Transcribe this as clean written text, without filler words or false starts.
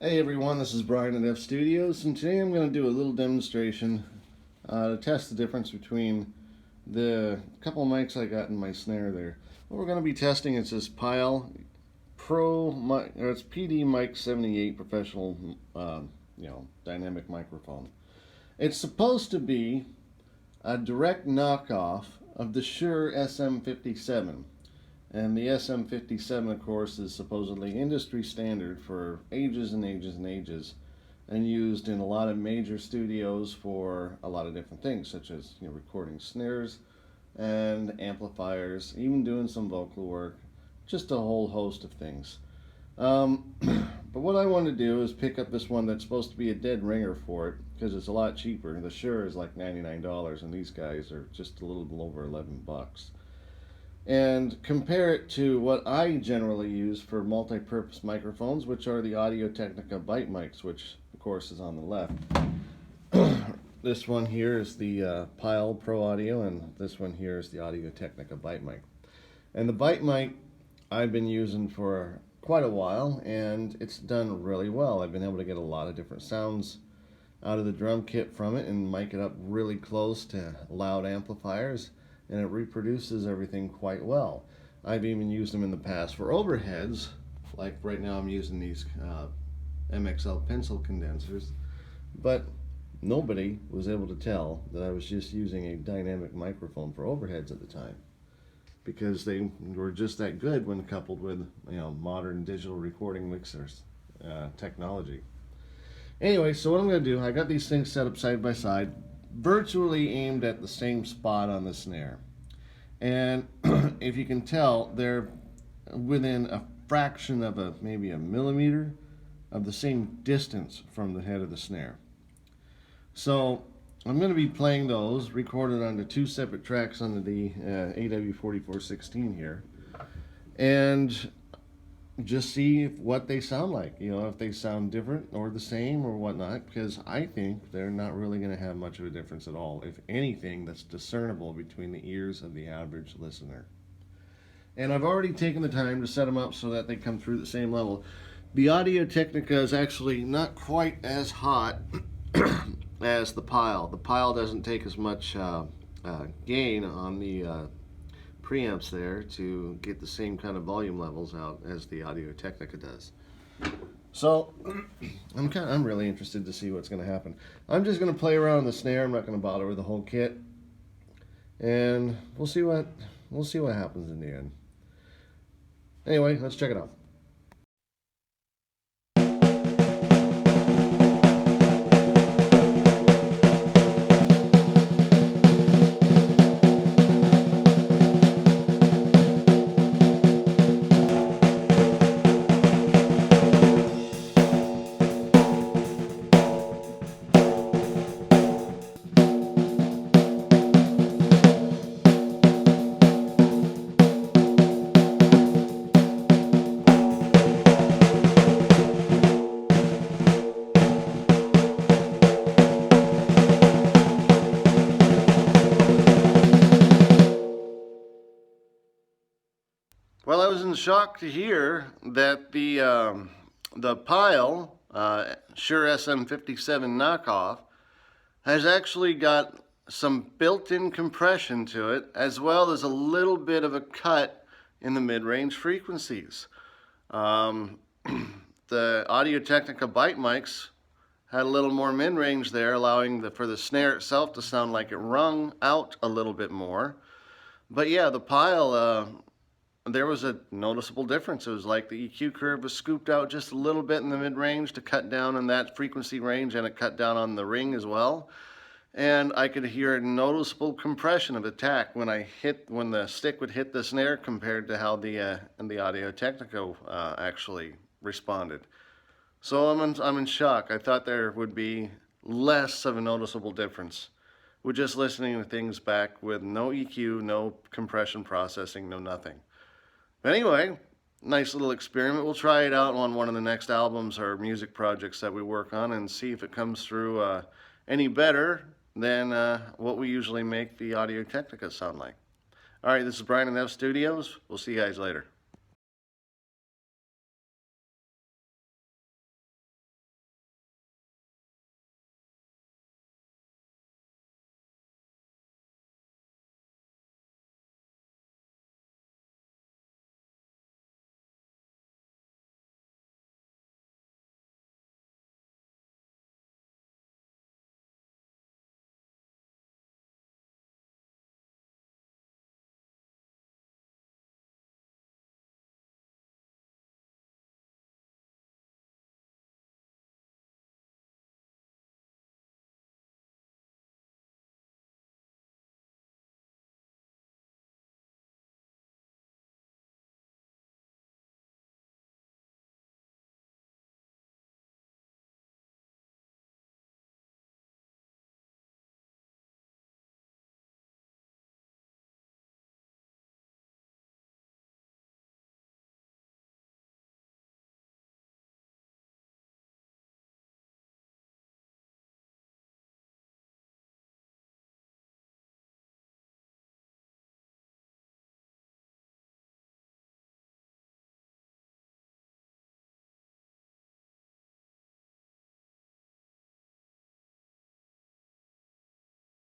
Hey everyone, this is Brian at F Studios, and today I'm going to do a little demonstration to test the difference between the couple of mics I got in my snare there. What we're going to be testing is this Pyle it's PDMIC78 professional, dynamic microphone. It's supposed to be a direct knockoff of the Shure SM57. And the SM57, of course, is supposedly industry standard for ages and ages and ages, and used in a lot of major studios for a lot of different things, such as recording snares and amplifiers, even doing some vocal work, just a whole host of things. But what I want to do is pick up this one that's supposed to be a dead ringer for it, because it's a lot cheaper. The Shure is like $99, and these guys are just a little over 11 bucks. And compare it to what I generally use for multi-purpose microphones, which are the Technica bite mics, which of course is on the left. This one here is the Pyle Pro Audio, and this one here is the Technica bite mic. And the bite mic I've been using for quite a while, and it's done really well. I've been able to get a lot of different sounds out of the drum kit from it and mic it up really close to loud amplifiers, and it reproduces everything quite well. I've even used them in the past for overheads, like right now I'm using these MXL pencil condensers, but nobody was able to tell that I was just using a dynamic microphone for overheads at the time, because they were just that good when coupled with modern digital recording mixers technology. Anyway, so what I'm going to do, I got these things set up side by side, virtually aimed at the same spot on the snare. And if you can tell, they're within a fraction of maybe a millimeter of the same distance from the head of the snare. So I'm going to be playing those, recorded onto two separate tracks on the AW4416 here, and just see what they sound like, if they sound different or the same or whatnot, because I think they're not really going to have much of a difference at all, if anything, that's discernible between the ears of the average listener. And I've already taken the time to set them up so that they come through the same level. The Technica is actually not quite as hot as the Pyle. The Pyle doesn't take as much gain on the preamps there to get the same kind of volume levels out as the Technica does. So I'm really interested to see what's going to happen. I'm just going to play around the snare. I'm not going to bother with the whole kit, and we'll see what happens in the end. Anyway, let's check it out. Well, I was in shock to hear that the Pyle Shure SM57 knockoff has actually got some built-in compression to it, as well as a little bit of a cut in the mid-range frequencies. The Technica bite mics had a little more mid-range there, allowing for the snare itself to sound like it rung out a little bit more. But yeah, the Pyle, there was a noticeable difference. It was like the EQ curve was scooped out just a little bit in the mid-range to cut down on that frequency range, and it cut down on the ring as well. And I could hear a noticeable compression of attack when the stick would hit the snare compared to how the Audio-Technica actually responded. So I'm in shock. I thought there would be less of a noticeable difference with just listening to things back with no EQ, no compression processing, no nothing. But anyway, nice little experiment. We'll try it out on one of the next albums or music projects that we work on and see if it comes through any better than what we usually make the Audio-Technica sound like. All right, this is Brian in F Studios. We'll see you guys later.